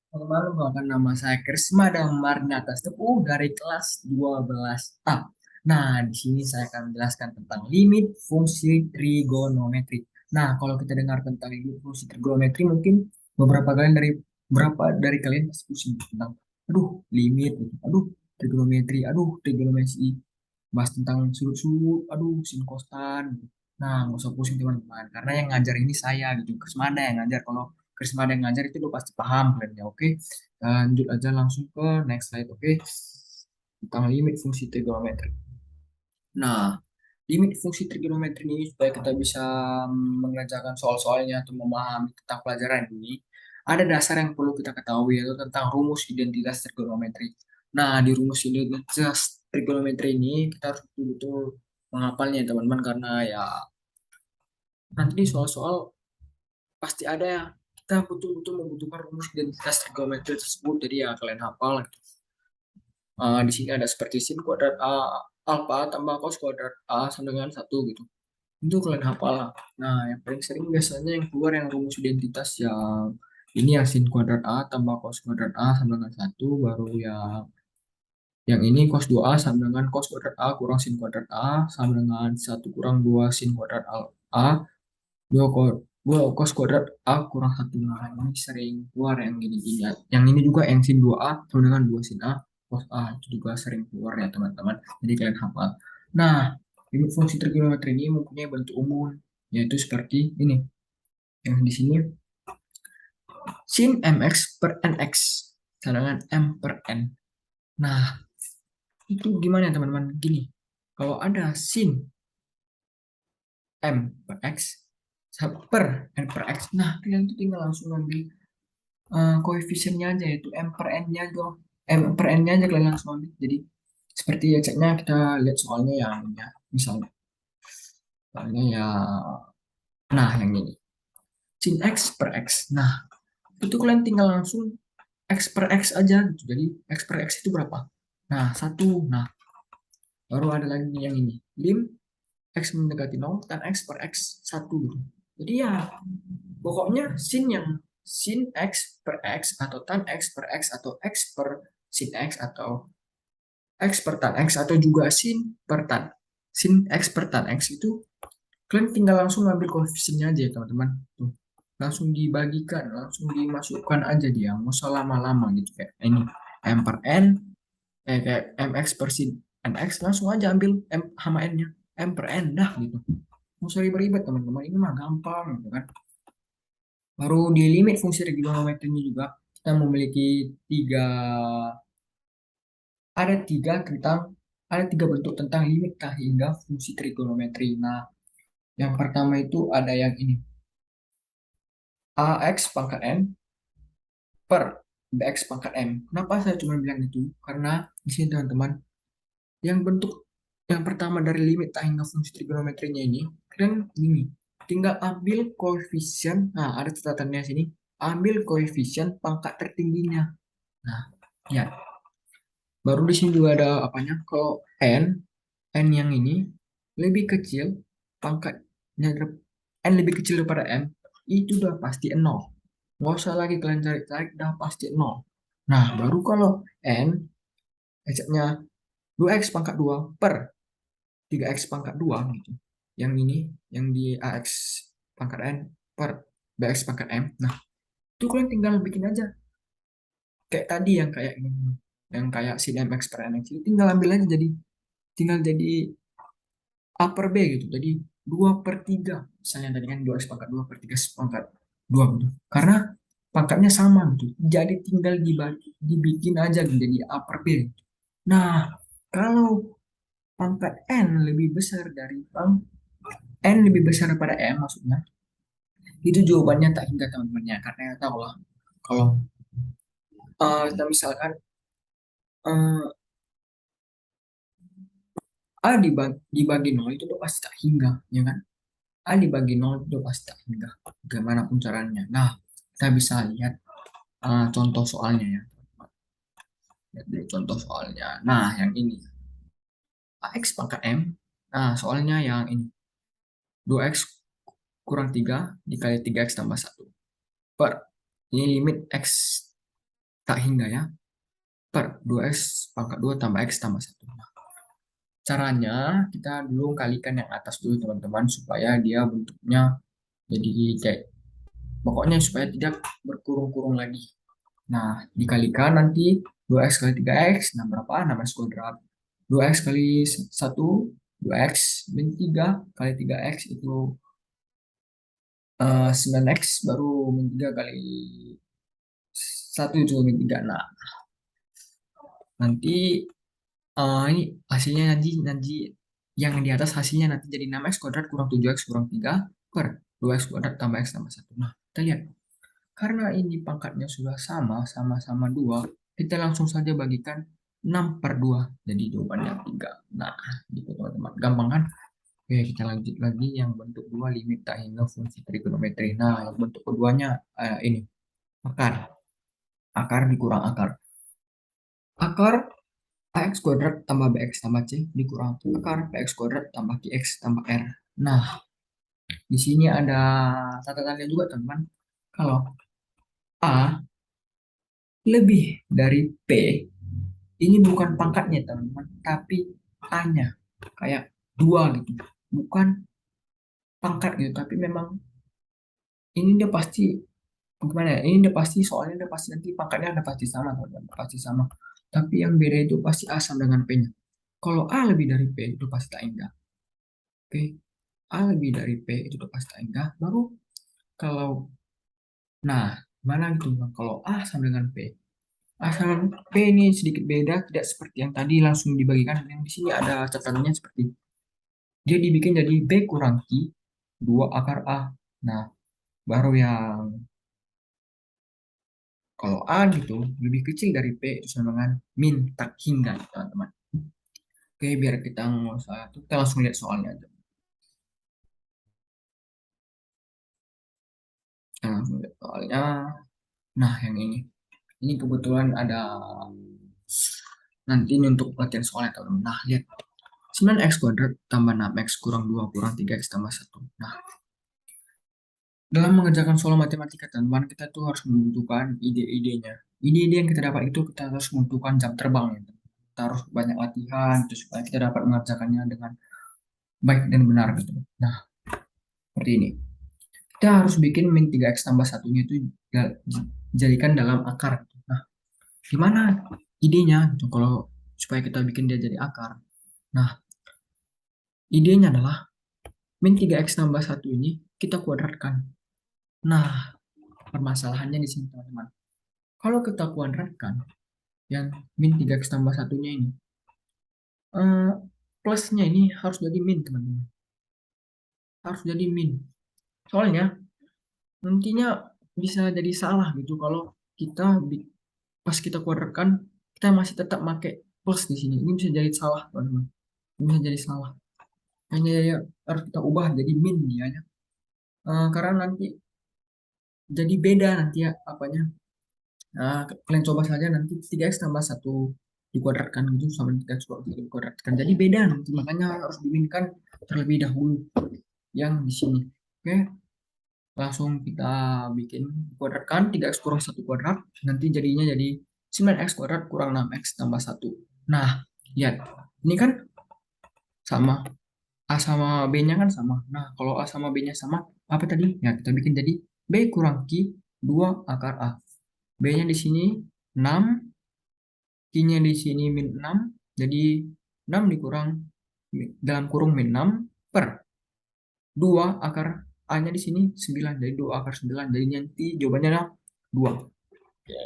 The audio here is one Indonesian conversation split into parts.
Malam kan nama saya Krisma Marnata Tepuh dari kelas 12A. Nah, di sini saya akan menjelaskan tentang limit fungsi trigonometri. Nah, kalau kita dengar tentang limit fungsi trigonometri, mungkin berapa dari kalian pasti pusing tentang, aduh, limit, gitu. Aduh, trigonometri, bahas tentang sudut-sudut, aduh, sin kostan, gitu. Nah, nggak usah pusing teman-teman, karena yang ngajar ini saya gitu. Krismada yang ngajar. Kalau Krismada yang ngajar itu udah pasti paham kalian ya, oke? Lanjut aja langsung ke next slide, oke? Tentang limit fungsi trigonometri. Nah, limit fungsi trigonometri ini supaya kita bisa mengerjakan soal-soalnya atau memahami tentang pelajaran ini, ada dasar yang perlu kita ketahui yaitu tentang rumus identitas trigonometri. Nah, di rumus identitas trigonometri ini kita harus betul-betul menghafalnya teman-teman, karena ya nanti di soal-soal pasti ada ya, kita betul-betul membutuhkan rumus identitas trigonometri tersebut. Jadi ya kalian hafal. Di sini ada seperti sin kuadrat A alfa tambah cos kuadrat A sama dengan satu gitu. Itu kalian hafal lah. Nah, yang paling sering biasanya yang keluar yang rumus identitas yang ini, yang sin kuadrat A tambah cos kuadrat A sama dengan satu. Baru yang ini cos 2A sama dengan cos kuadrat A kurang sin kuadrat A sama dengan satu kurang 2 sin kuadrat A, 2 cos kuadrat A kurang satu. Nah, ini sering keluar yang gini-gini. Yang ini juga yang sin 2A sama dengan 2 sin A cos A, itu juga sering keluar ya teman-teman. Jadi kalian hafal. Nah, limit fungsi trigonometri ini mempunyai bentuk umum, yaitu seperti ini. Yang di sini sin mx per nx sama dengan m per n. Nah, itu gimana ya teman-teman? Gini, kalau ada sin m per x per n per x, nah kalian tuh tinggal langsung ambil koefisiennya aja, yaitu m per n-nya aja. M per n-nya aja kalian langsung ambil. Jadi seperti ya ceknya kita lihat soalnya yang ya, misalnya soalnya ya, nah yang ini sin x per x. Nah, itu kalian tinggal langsung x per x aja gitu. Jadi x per x itu berapa? Nah, satu. Nah, baru ada lagi yang ini. Lim x mendekati 0 tan x per x satu gitu. Jadi ya pokoknya sin x per x atau tan x per x atau x per sin x atau x per tan x atau juga sin x per tan x itu kalian tinggal langsung ngambil koefisiennya aja ya teman-teman. Tuh, langsung dibagikan, langsung dimasukkan aja dia, nggak usah lama-lama gitu. Kayak ini m per n, kayak mx per sin nx, langsung aja ambil m sama n-nya, m per n dah gitu. Nggak usah ribet-ribet teman-teman, ini mah gampang gitu kan. Baru di limit fungsi trigonometrinya juga kita memiliki tiga, ada tiga tentang ada tiga bentuk tentang limit tak hingga fungsi trigonometri. Nah, yang pertama itu ada yang ini, ax pangkat n per bx pangkat m. Kenapa saya cuma bilang itu? Karena di sini teman-teman, yang bentuk yang pertama dari limit tak hingga fungsi trigonometrinya ini, kalian ini tinggal ambil koefisien. Nah, ada catatannya sini. Ambil koefisien pangkat tertingginya. Nah, ya. Baru di sini juga ada apanya? Kalau n yang ini lebih kecil, pangkatnya n lebih kecil daripada m, itu udah pasti nol. Nggak usah lagi kalian cari-cari, udah pasti nol. Nah, baru kalau n, nya 2x pangkat 2 per 3x pangkat 2 gitu. Yang ini, yang di ax pangkat n per bx pangkat m. Nah, itu kalian tinggal bikin aja. Kayak tadi yang kayak ini. Yang kayak sin mx per nx. Itu tinggal ambil aja tinggal jadi A per B gitu. Jadi 2 per 3. Misalnya tadi kan 2x pangkat 2 per 3 pangkat 2 gitu. Karena pangkatnya sama gitu. Jadi tinggal dibikin aja gitu. Jadi A per B. Nah, kalau pangkat N lebih besar dari N lebih besar daripada M maksudnya, itu jawabannya tak hingga teman-teman ya. Karena ya tahu lah, kalau kita misalkan eh, A dibagi 0 itu udah pasti tak hingga, ya kan? A dibagi 0 itu pasti tak hingga. Gimana pun caranya. Nah, kita bisa lihat contoh soalnya ya. Lihat dulu contoh soalnya. Nah, yang ini. AX pangkat M. Nah, soalnya yang ini. 2X kurang 3 dikali 3X tambah 1. Per. Ini limit X tak hingga ya, per 2x pangkat 2 tambah x tambah 1. Nah, caranya kita dulu kalikan yang atas dulu teman-teman, supaya dia bentuknya jadi kayak, pokoknya supaya tidak berkurung-kurung lagi. Nah, dikalikan nanti 2x kali 3x, nah berapa? 6x kuadrat. 2x kali 1, 2x, min 3 kali 3x itu 9x, baru min 3 kali 1 itu min 3. Nah, nanti ini hasilnya nanti nanti yang di atas hasilnya nanti jadi 6x kuadrat kurang 7x kurang 3 per 2x kuadrat tambah x tambah 1. Nah, kita lihat. Karena ini pangkatnya sudah sama, sama-sama 2, kita langsung saja bagikan 6 per 2. Jadi jawabannya 3. Nah, gitu teman-teman. Gampang kan? Oke, kita lanjut lagi yang bentuk 2 limit tak hingga fungsi trigonometri. Nah, yang bentuk keduanya ini, akar. Akar dikurang akar. Akar ax kuadrat tambah bx tambah c dikurang akar bx kuadrat tambah qx tambah r. Nah, di sini ada catatannya juga teman-teman. Kalau A lebih dari P, ini bukan pangkatnya teman-teman, tapi A-nya. Kayak 2 gitu. Bukan pangkat gitu, tapi memang ini dia pasti, gimana ya, ini dia pasti, soalnya dia pasti nanti pangkatnya ada pasti sama teman-teman, pasti sama. Tapi yang beda itu pasti A sama dengan P-nya. Kalau A lebih dari P itu pasti tak indah. Oke, A lebih dari P itu udah pasti tak indah. Baru kalau, nah, mana gitu Bang? Kalau A sama dengan P. A sama P ini sedikit beda, tidak seperti yang tadi langsung dibagikan. Yang di sini ada catatannya seperti dia dibikin jadi B kurang Q 2 akar A. Nah, baru yang kalau A gitu lebih kecil dari P itu sama dengan min tak hingga teman-teman. Oke, biar kita nggak usah, kita langsung lihat soalnya aja. Kita langsung lihat soalnya. Nah, yang ini kebetulan ada nanti ini untuk latihan soalnya teman-teman. Nah, lihat 9x kuadrat tambah 6x kurang 2 kurang 3x tambah 1. Nah, dalam mengerjakan soal matematika teman-teman, kita tuh harus membutuhkan ide-idenya. Ide-ide yang kita dapat itu kita harus membutuhkan jam terbang ya. Kita harus banyak latihan gitu, supaya kita dapat mengerjakannya dengan baik dan benar gitu. Nah, seperti ini. Kita harus bikin min 3x tambah satunya itu jadikan dalam akar. Nah, gimana idenya gitu kalau supaya kita bikin dia jadi akar? Nah, idenya adalah min 3x tambah satu ini kita kuadratkan. Nah, permasalahannya di sini teman-teman. Kalau kita kuadratkan yang min 3x tambah satunya ini, eh, plusnya ini harus jadi min teman-teman. Harus jadi min. Soalnya nantinya bisa jadi salah gitu kalau kita pas kita kuadratkan kita masih tetap pakai plus di sini. Ini bisa jadi salah teman-teman. Ini bisa jadi salah. Hanya ya, harus kita ubah jadi min dia ya. Karena nanti jadi beda nanti ya apanya. Nah, kalian coba saja nanti 3x tambah satu dikuadratkan gitu sama 3x dikuadratkan. Jadi beda nanti, makanya harus diminkan terlebih dahulu yang di sini. Oke, langsung kita bikin kuadratkan 3x kurang 1 kuadrat. Nanti jadinya jadi 9x kuadrat kurang 6x tambah 1. Nah, lihat. Ini kan sama. A sama B-nya kan sama. Nah, kalau A sama B-nya sama, apa tadi? Ya, kita bikin jadi B kurang Q 2 akar A. B-nya di sini 6, Q-nya di sini min 6, jadi 6 dikurang dalam kurung min 6 per 2 akar A-nya di sini 9, jadi 2 akar 9, jadi nanti jawabannya adalah 2. Oke,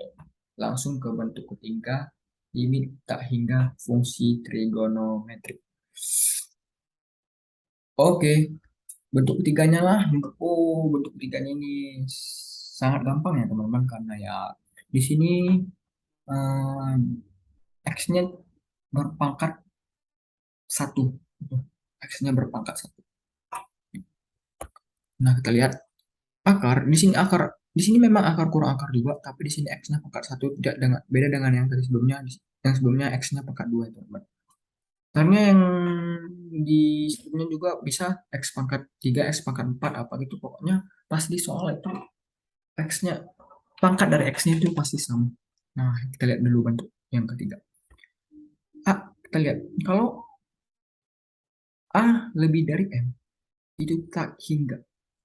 langsung ke bentuk ketiga, limit tak hingga fungsi trigonometri. Oke, bentuk ketiganya lah, bentuk ketiganya ini sangat gampang ya teman-teman, karena ya di sini eh, X-nya berpangkat satu, X-nya berpangkat satu. Nah, kita lihat akar di sini, di sini memang akar kurang akar juga, tapi di sini X-nya pangkat satu, tidak dengan beda dengan yang tadi sebelumnya. Yang sebelumnya X-nya pangkat dua teman-teman. Karena yang di sebelumnya juga bisa X pangkat 3 X pangkat 4 apa gitu, pokoknya pas di soal itu X-nya, pangkat dari X-nya itu pasti sama. Nah, kita lihat dulu bentuk yang ketiga. Kita lihat kalau A lebih dari M, itu tak hingga.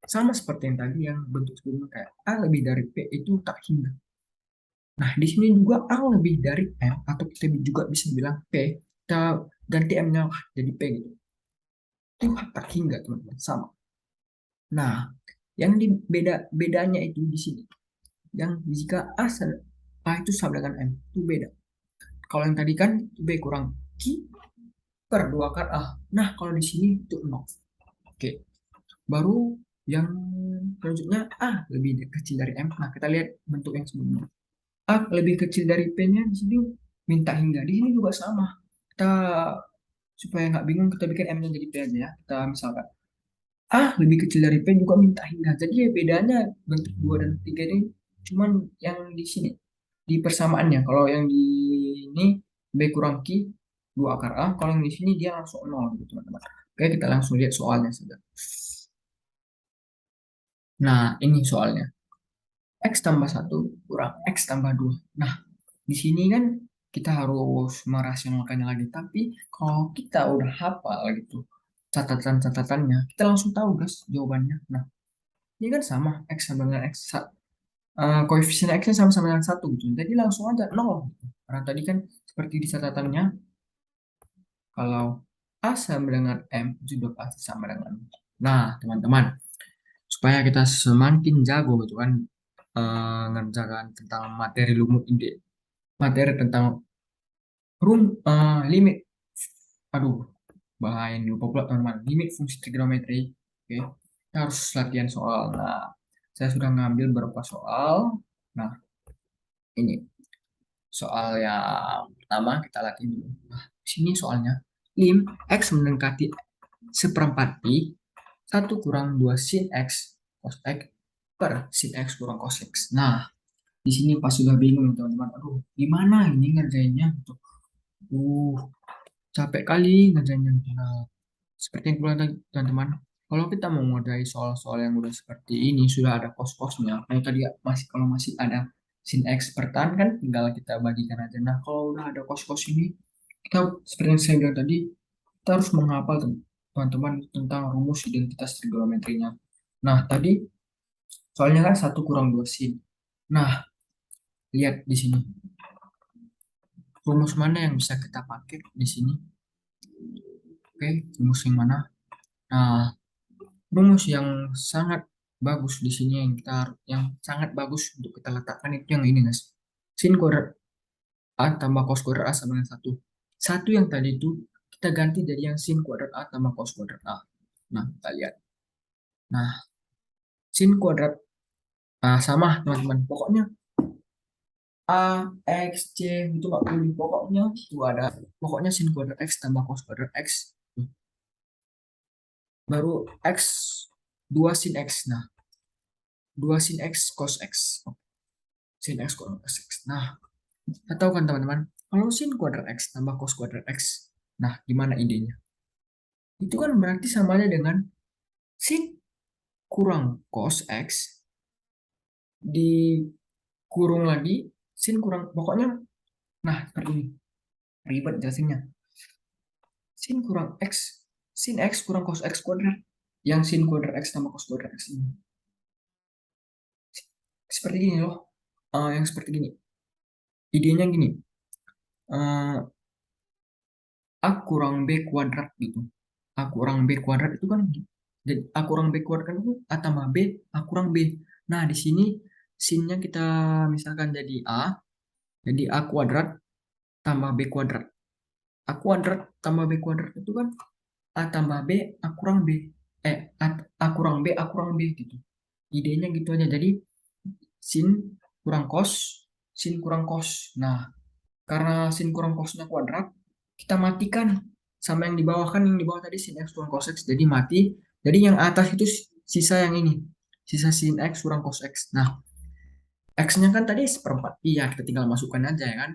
Sama seperti yang tadi yang bentuk sebelumnya kayak A lebih dari P itu tak hingga. Nah, di sini juga A lebih dari M, atau kita juga bisa bilang P, kita ganti M-nya jadi P gitu. Itu tak hingga, teman-teman. Sama. Nah, yang bedanya itu di sini. Yang jika A itu sama dengan M, itu beda. Kalau yang tadi kan B kurang Q per 2 kan A. Nah, kalau di sini itu 0. Oke. Baru yang selanjutnya A lebih kecil dari M. Nah, kita lihat bentuk yang sebelumnya. A lebih kecil dari P-nya di sini minta hingga. Di sini juga sama. Kita supaya nggak bingung kita bikin M-nya jadi P aja ya. Kita misalkan A lebih kecil dari P juga minta hingga. Jadi ya bedanya bentuk 2 dan 3 ini cuman yang di sini di persamaannya. Kalau yang di ini B kurang Q 2 akar A, kalau yang di sini dia langsung 0 gitu teman-teman. Oke, kita langsung lihat soalnya saja. Nah, ini soalnya. X tambah 1 kurang X tambah 2. Nah, di sini kan kita harus merasionalkannya lagi. Tapi kalau kita udah hafal gitu, catatan-catatannya, kita langsung tahu guys jawabannya. Nah, ini kan sama, X sama dengan X. Koefisien X-nya sama-sama dengan 1 gitu. Jadi langsung aja 0. Gitu. Karena tadi kan seperti di catatannya, kalau A sama dengan M, juga pasti sama dengan. Nah, teman-teman, supaya kita semakin jago gitu kan, ngerjakan tentang materi lumut ide, materi tentang limit, aduh bahaya ini lupa pula teman-teman, limit fungsi trigonometri. Oke, kita harus latihan soal. Nah, saya sudah ngambil beberapa soal. Nah, ini soal yang pertama kita latih dulu. Nah, sini soalnya lim x mendekati seperempat pi 1 kurang 2 sin x cos x per sin x kurang cos x. Nah, di sini pas sudah bingung teman-teman. Aduh, gimana ini ngerjainnya? Uh, capek kali ngerjainnya. Nah, seperti yang bilang tadi, teman-teman, kalau kita mau ngerjain soal-soal yang udah seperti ini, sudah ada kos-kosnya. Kayak tadi masih kalau masih ada sin x per tan kan, tinggal kita bagikan aja. Nah, kalau udah ada kos-kos ini, kita seperti yang saya bilang tadi, kita harus menghafal teman-teman tentang rumus identitas trigonometrinya. Nah, tadi soalnya kan 1 kurang 2 sin. Nah, lihat di sini. Rumus mana yang bisa kita pakai di sini? Oke, rumus yang mana? Nah, rumus yang sangat bagus di sini yang sangat bagus untuk kita letakkan itu yang ini guys. Sin kuadrat A tambah cos kuadrat A sama dengan 1. Satu yang tadi itu kita ganti dari yang sin kuadrat A tambah cos kuadrat A. Nah, kita lihat. Nah, sin kuadrat sama teman-teman. Pokoknya A, X, C itu nggak perlu. Pokoknya itu ada. Pokoknya sin kuadrat X tambah cos kuadrat X. Baru X 2 sin X. Nah, 2 sin X cos X. Sin X cos X. Nah, atau kan teman-teman, kalau sin kuadrat X tambah cos kuadrat X. Nah, gimana idenya? Itu kan berarti sama aja dengan sin kurang cos X dikurung lagi sin kurang, pokoknya, nah seperti ini. Ribet jelasinnya. Sin kurang X, sin X kurang cos X kuadrat. Yang sin kuadrat X tambah cos kuadrat X ini. Seperti gini loh. Yang seperti gini. Idenya gini. eh, A kurang B kuadrat gitu. A kurang B kuadrat itu kan jadi A kurang B kuadrat itu A tambah B, A kurang B. Nah, di sini sinnya kita misalkan jadi A kuadrat tambah B kuadrat. A kuadrat tambah B kuadrat itu kan A tambah B, A kurang B. A kurang B, A kurang B gitu. Idenya gitu aja. Jadi sin kurang cos, sin kurang cos. Nah, karena sin kurang cosnya kuadrat, kita matikan sama yang di bawah, kan yang di bawah tadi sin x kurang cos x jadi mati. Jadi yang atas itu sisa yang ini, sisa sin x kurang cos x. Nah, x-nya kan tadi seperempat, iya kita tinggal masukkan aja ya kan.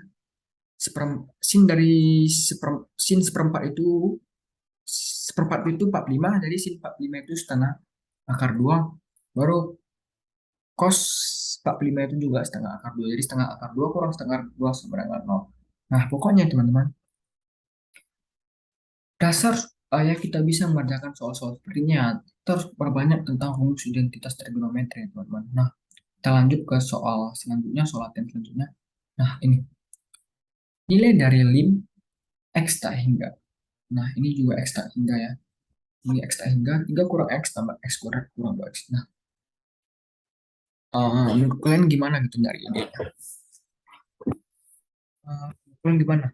Sin dari sin seperempat itu seperempat itu 45, jadi sin 45 itu setengah akar 2. Baru cos 45 itu juga setengah akar 2. Jadi setengah akar 2 kurang setengah akar 2 sama dengan 0. Nah, pokoknya teman-teman, dasar supaya kita bisa mengerjakan soal-soal seperti ini ya, kita harus perbanyak tentang rumus identitas trigonometri, teman-teman. Nah, kita lanjut ke soal selanjutnya, soal latihan selanjutnya. Nah, ini nilai dari lim x tak hingga. Nah, ini juga x tak hingga ya. Ini x tak hingga 3 kurang x tambah x kuadrat kurang 2x. Nah, menurut kalian gimana gitu nyari ide? Kalian gimana?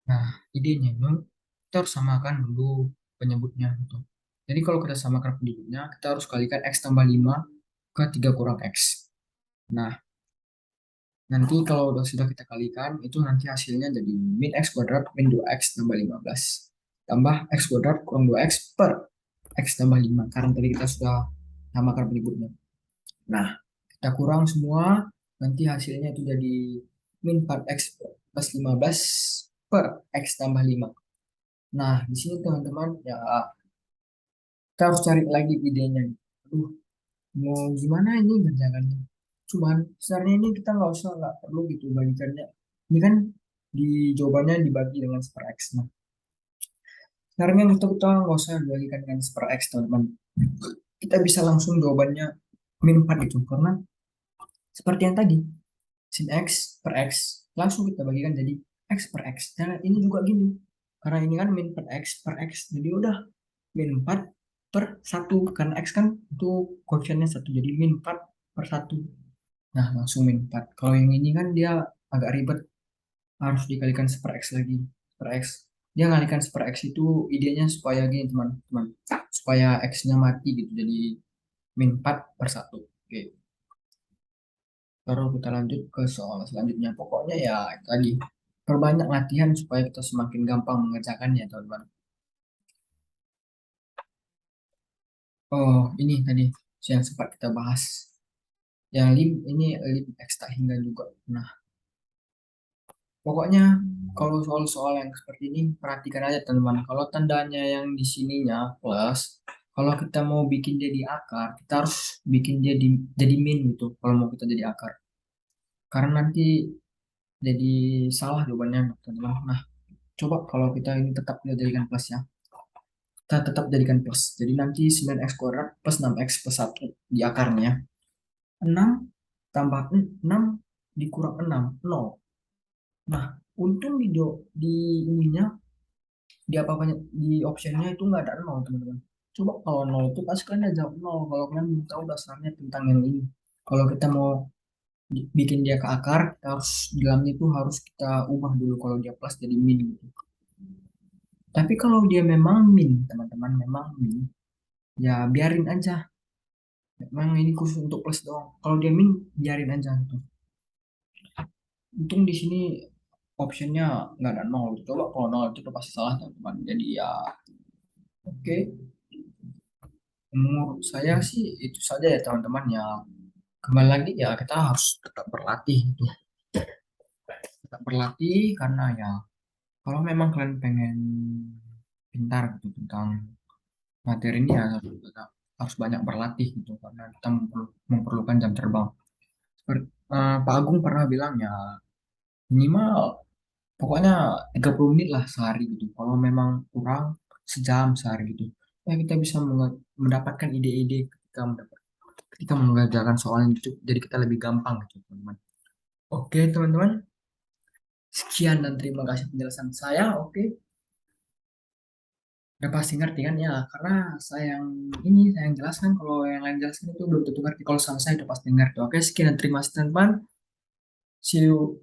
Nah, idenya itu kita harus samakan dulu penyebutnya gitu. Jadi kalau kita samakan penyebutnya, kita harus kalikan x tambah 5 ke 3 kurang x. Nah, nanti kalau sudah kita kalikan, itu nanti hasilnya jadi min x kuadrat min 2x tambah 15. Tambah x kuadrat kurang 2x per x tambah 5. Karena tadi kita sudah samakan penyebutnya. Nah, kita kurang semua, nanti hasilnya itu jadi min 4x plus 15 per x tambah 5. Nah, di sini teman-teman ya kita harus cari lagi idenya. Aduh, mau gimana ini kerjaannya? Cuman sebenarnya ini kita nggak perlu gitu bagikannya. Ini kan di jawabannya dibagi dengan super x. Nah, sebenarnya kita nggak usah dibagikan dengan super x, teman-teman. Kita bisa langsung jawabannya min 4 itu karena seperti yang tadi sin x per x langsung kita bagikan jadi x per x. Dan ini juga gini. Karena ini kan min per x. Jadi udah min 4 per 1 karena x kan itu koefisiennya 1 jadi min 4 per 1. Nah, langsung min 4. Kalau yang ini kan dia agak ribet, harus dikalikan per x lagi. Per x. Dia ngalikan per x itu idenya supaya gini teman-teman. Supaya x-nya mati gitu. Jadi min 4 per 1. Oke. Baru kita lanjut ke soal selanjutnya. Pokoknya ya tadi. Perbanyak latihan supaya kita semakin gampang mengerjakannya, teman-teman. Oh, ini tadi yang sempat kita bahas. Yang lim ini lim x tak hingga juga. Nah, pokoknya kalau soal-soal yang seperti ini perhatikan aja teman-teman. Kalau tandanya yang di sininya plus, kalau kita mau bikin dia di akar, kita harus bikin dia jadi min gitu. Kalau mau kita jadi akar, karena nanti jadi salah jawabannya teman-teman. Nah, coba kalau kita ini tetap kita jadikan plus ya. Kita tetap jadikan plus. Jadi nanti 9x kuadrat plus 6x plus 1 di akarnya. 6 tambah 6 dikurang 6, 0. Nah, untung di ininya di apa banyak di optionnya itu nggak ada nol teman-teman. Coba kalau nol itu pasti kalian ada jawab nol kalau kalian belum tahu dasarnya tentang yang ini. Kalau kita mau bikin dia ke akar, kita harus di dalamnya itu harus kita ubah dulu kalau dia plus jadi min gitu. Tapi kalau dia memang min teman-teman, memang min, ya biarin aja. Memang ini khusus untuk plus doang. Kalau dia min, biarin aja gitu. Untung di sini optionnya nggak ada nol. Coba kalau nol itu udah pasti salah teman-teman. Jadi ya oke. Menurut saya sih itu saja ya teman-teman ya. Kembali lagi ya kita harus tetap berlatih gitu. Tetap berlatih karena ya kalau memang kalian pengen pintar gitu tentang materi ini ya harus banyak berlatih gitu karena kita memerlukan jam terbang. Pak Agung pernah bilang ya minimal pokoknya 30 menit lah sehari gitu. Kalau memang kurang sejam sehari gitu. Ya kita bisa mendapatkan ide-ide ketika mengerjakan soal itu jadi kita lebih gampang gitu teman-teman. Oke teman-teman, sekian dan terima kasih penjelasan saya. Oke, udah pasti ngerti kan ya, karena saya yang jelaskan, kalau yang lain jelaskan itu belum tentu ngerti. Kalau sama saya udah pasti ngerti. Oke, sekian dan terima kasih teman-teman. See you.